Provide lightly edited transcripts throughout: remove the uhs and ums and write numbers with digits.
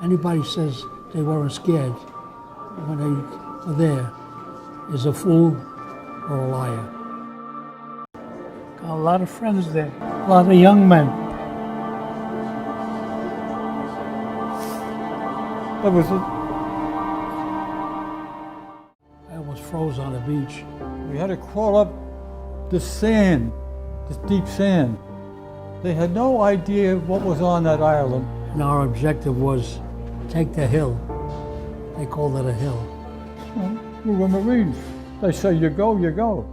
Anybody says they weren't scared when they were there is a fool or a liar. Got a lot of friends there, a lot of young men. I almost froze on the beach. We had to crawl up the sand, this deep sand. They had no idea what was on that island. And our objective was take the hill. They called it a hill. We were Marines. They say, you go, you go.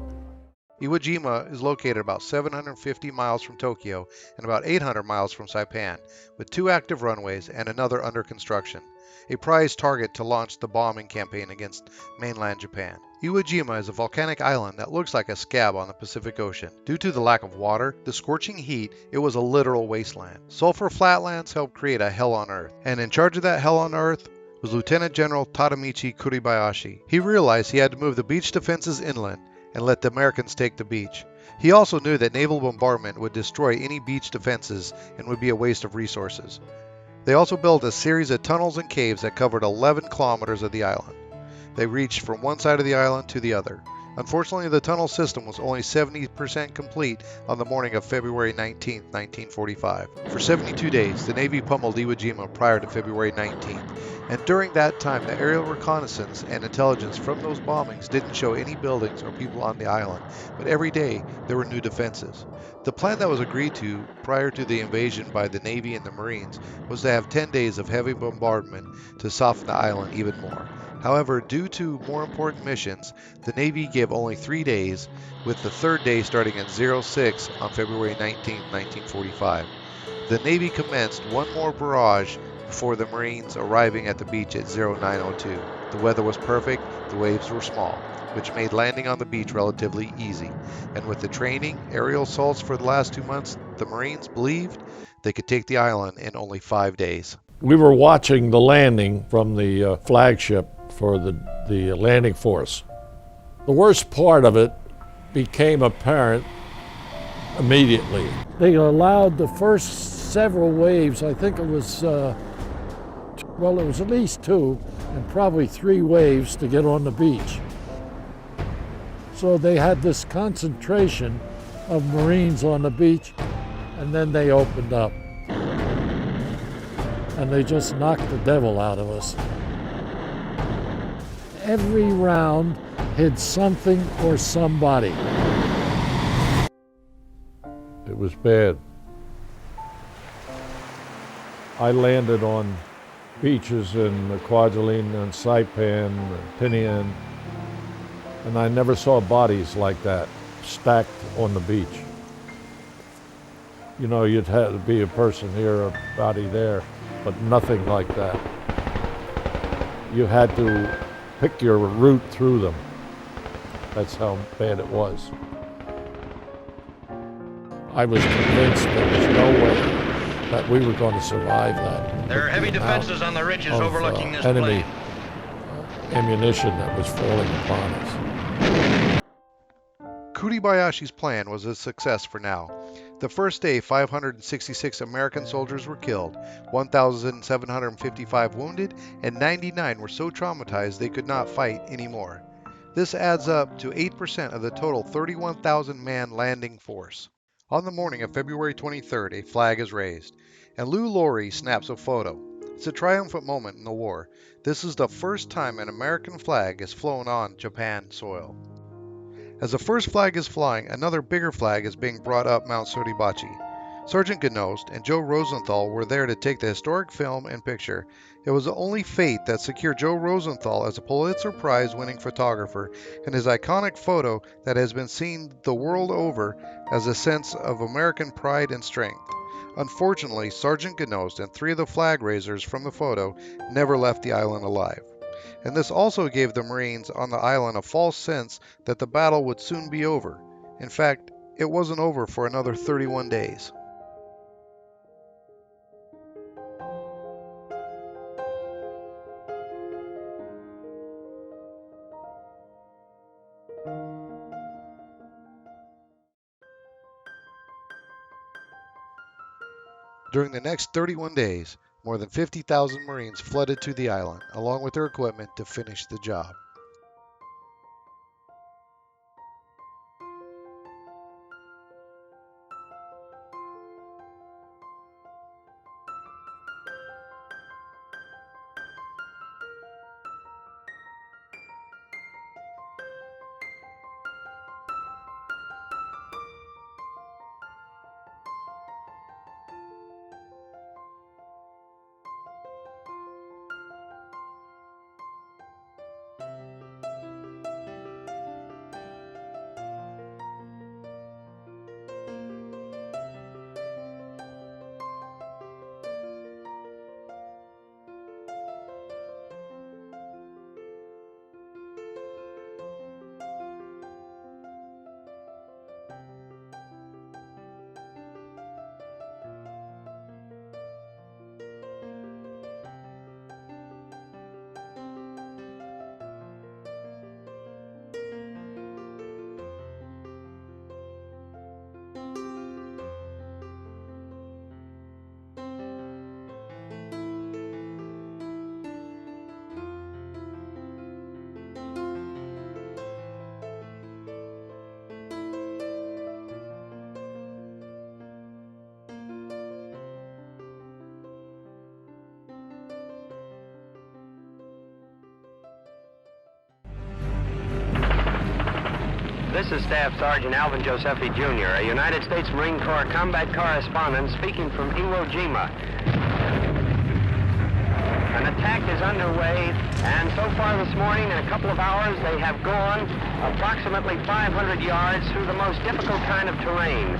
Iwo Jima is located about 750 miles from Tokyo and about 800 miles from Saipan, with 2 active runways and another under construction, a prized target to launch the bombing campaign against mainland Japan. Iwo Jima is a volcanic island that looks like a scab on the Pacific Ocean. Due to the lack of water, the scorching heat, it was a literal wasteland. Sulfur flatlands helped create a hell on earth, and in charge of that hell on earth was Lieutenant General Tadamichi Kuribayashi. He realized he had to move the beach defenses inland and let the Americans take the beach. He also knew that naval bombardment would destroy any beach defenses and would be a waste of resources. They also built a series of tunnels and caves that covered 11 kilometers of the island. They reached from one side of the island to the other. Unfortunately, the tunnel system was only 70% complete on the morning of February 19, 1945. For 72 days, the Navy pummeled Iwo Jima prior to February 19th, and during that time, the aerial reconnaissance and intelligence from those bombings didn't show any buildings or people on the island, but every day there were new defenses. The plan that was agreed to prior to the invasion by the Navy and the Marines was to have 10 days of heavy bombardment to soften the island even more. However, due to more important missions, the Navy gave only 3 days, with the third day starting at 06 on February 19, 1945. The Navy commenced one more barrage before the Marines arriving at the beach at 0902. The weather was perfect, the waves were small, which made landing on the beach relatively easy. And with the training, aerial assaults for the last 2 months, the Marines believed they could take the island in only 5 days. We were watching the landing from the flagship for the landing force. The worst part of it became apparent immediately. They allowed the first several waves, I think it was, it was at least 2 and probably 3 waves to get on the beach. So they had this concentration of Marines on the beach, and then they opened up. And they just knocked the devil out of us. Every round hit something or somebody. It was bad. I landed on beaches in Kwajalein and Saipan and Tinian, and I never saw bodies like that stacked on the beach. You know, you'd have to be a person here, a body there, but nothing like that. You had to pick your route through them. That's how bad it was. I was convinced there was no way that we were going to survive that. There are heavy defenses on the ridges overlooking this enemy plain. Ammunition that was falling upon us. Kuribayashi's plan was a success for now. The first day, 566 American soldiers were killed, 1,755 wounded, and 99 were so traumatized they could not fight anymore. This adds up to 8% of the total 31,000-man landing force. On the morning of February 23rd, a flag is raised, and Lou Laurie snaps a photo. It's a triumphant moment in the war. This is the first time an American flag is flown on Japan soil. As the first flag is flying, another bigger flag is being brought up Mount Suribachi. Sergeant Gnost and Joe Rosenthal were there to take the historic film and picture. It was only fate that secured Joe Rosenthal as a Pulitzer Prize-winning photographer, and his iconic photo that has been seen the world over as a sense of American pride and strength. Unfortunately, Sergeant Gnost and 3 of the flag raisers from the photo never left the island alive. And this also gave the Marines on the island a false sense that the battle would soon be over. In fact, it wasn't over for another 31 days. During the next 31 days, More than 50,000 Marines flooded to the island, along with their equipment, to finish the job. This is Staff Sergeant Alvin Josephi Jr., a United States Marine Corps combat correspondent speaking from Iwo Jima. An attack is underway, and so far this morning, in a couple of hours, they have gone approximately 500 yards through the most difficult kind of terrain.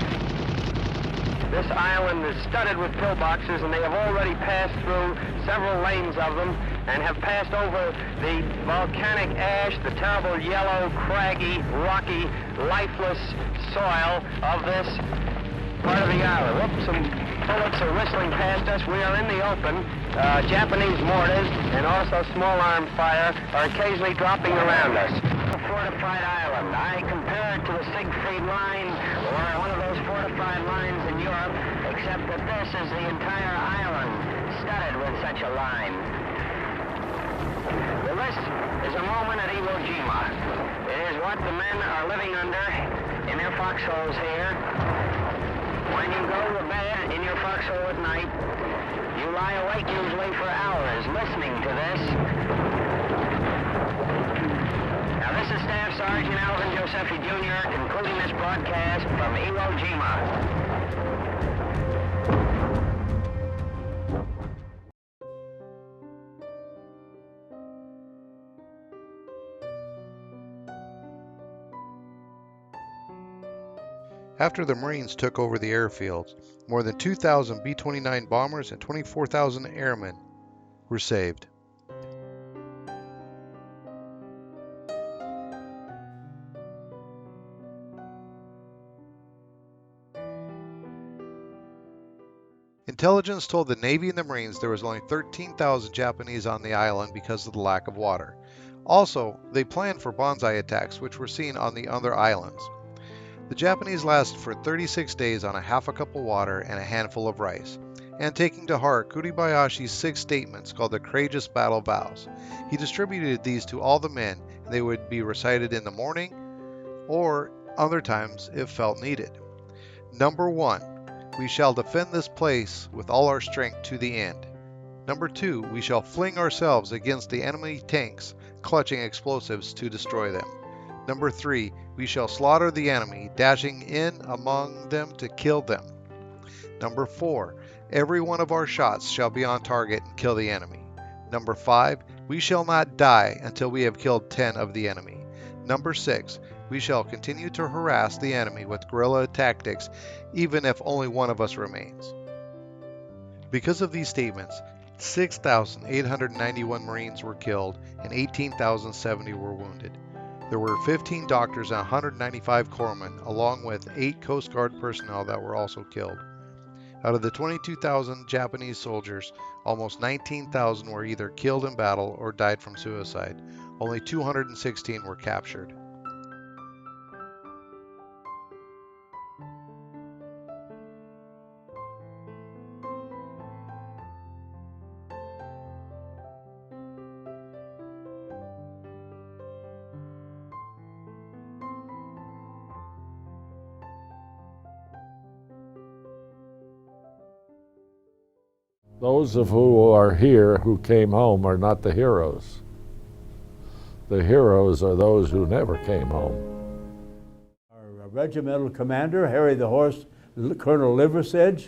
This island is studded with pillboxes, and they have already passed through several lanes of them and have passed over the volcanic ash, the terrible yellow, craggy, rocky, lifeless soil of this part of the island. Whoops, some bullets are whistling past us. We are in the open. Japanese mortars and also small arm fire are occasionally dropping around us. A fortified island. I compare it to the Siegfried Line or one of those fortified lines in Europe, except that this is the entire island studded with such a line. Well, this is a moment at Iwo Jima. It is what the men are living under in their foxholes here. When you go to bed in your foxhole at night, you lie awake usually for hours listening to this. Now, this is Staff Sergeant Alvin Josephi Jr. concluding this broadcast from Iwo Jima. After the Marines took over the airfields, more than 2,000 B-29 bombers and 24,000 airmen were saved. Intelligence told the Navy and the Marines there was only 13,000 Japanese on the island because of the lack of water. Also, they planned for bonsai attacks, which were seen on the other islands. The Japanese lasted for 36 days on a half a cup of water and a handful of rice, and taking to heart Kuribayashi's 6 statements called the Courageous Battle Vows. He distributed these to all the men, and they would be recited in the morning or other times if felt needed. Number 1, we shall defend this place with all our strength to the end. Number 2, we shall fling ourselves against the enemy tanks, clutching explosives to destroy them. Number 3, we shall slaughter the enemy, dashing in among them to kill them. Number 4, every one of our shots shall be on target and kill the enemy. Number 5, we shall not die until we have killed 10 of the enemy. Number 6, we shall continue to harass the enemy with guerrilla tactics, even if only one of us remains. Because of these statements, 6,891 Marines were killed and 18,070 were wounded. There were 15 doctors and 195 corpsmen, along with 8 Coast Guard personnel that were also killed. Out of the 22,000 Japanese soldiers, almost 19,000 were either killed in battle or died from suicide. Only 216 were captured. Those of who are here who came home are not the heroes. The heroes are those who never came home. Our regimental commander, Harry the Horse, Colonel Liversedge,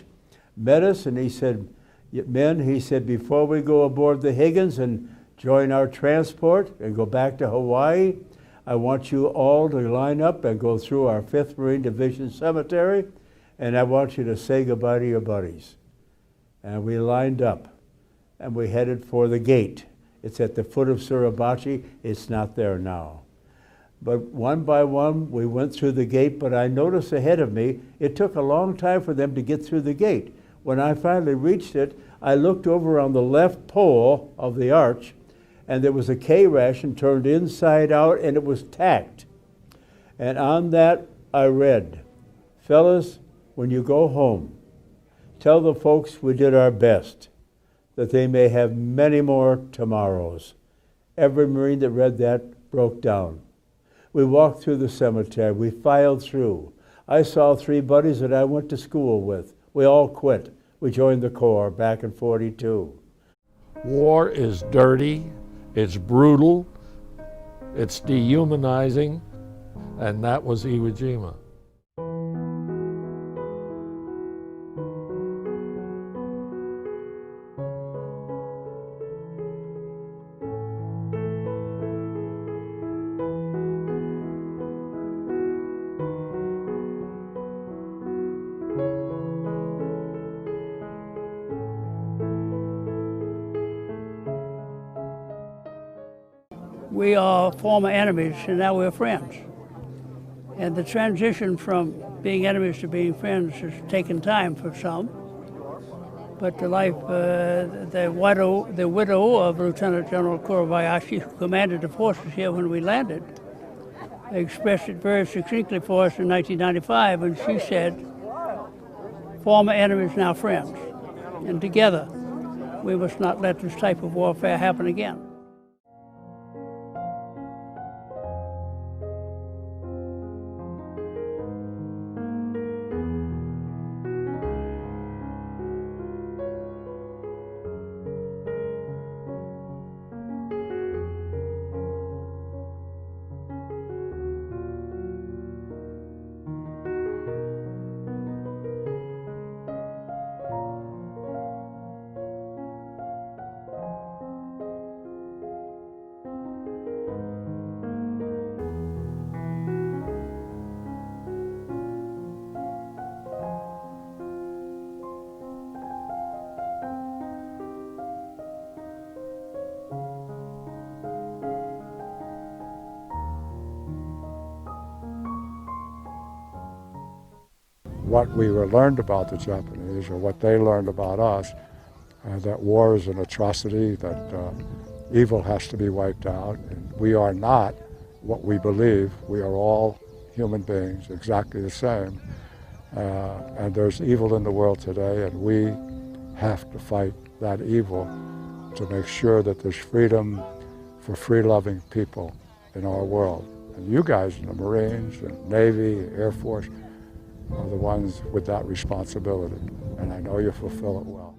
met us and he said, men, he said, before we go aboard the Higgins and join our transport and go back to Hawaii, I want you all to line up and go through our 5th Marine Division cemetery, and I want you to say goodbye to your buddies. And we lined up and we headed for the gate. It's at the foot of Suribachi. It's not there now. But one by one, we went through the gate, but I noticed ahead of me, it took a long time for them to get through the gate. When I finally reached it, I looked over on the left pole of the arch, and there was a K ration turned inside out, and it was tacked. And on that, I read, fellas, when you go home, tell the folks we did our best, that they may have many more tomorrows. Every Marine that read that broke down. We walked through the cemetery. We filed through. I saw 3 buddies that I went to school with. We all quit. We joined the Corps back in '42. War is dirty, it's brutal, it's dehumanizing, and that was Iwo Jima. We are former enemies, and now we're friends. And the transition from being enemies to being friends has taken time for some. But the life, the widow of Lieutenant General Kurobayashi, who commanded the forces here when we landed, expressed it very succinctly for us in 1995 when she said, former enemies, now friends. And together, we must not let this type of warfare happen again. What we were learned about the Japanese, or what they learned about us, that war is an atrocity, that evil has to be wiped out, and we are not what we believe. We are all human beings, exactly the same, and there's evil in the world today, and we have to fight that evil to make sure that there's freedom for free-loving people in our world. And you guys in the Marines, and Navy, Air Force, are the ones with that responsibility, and I know you fulfill it well.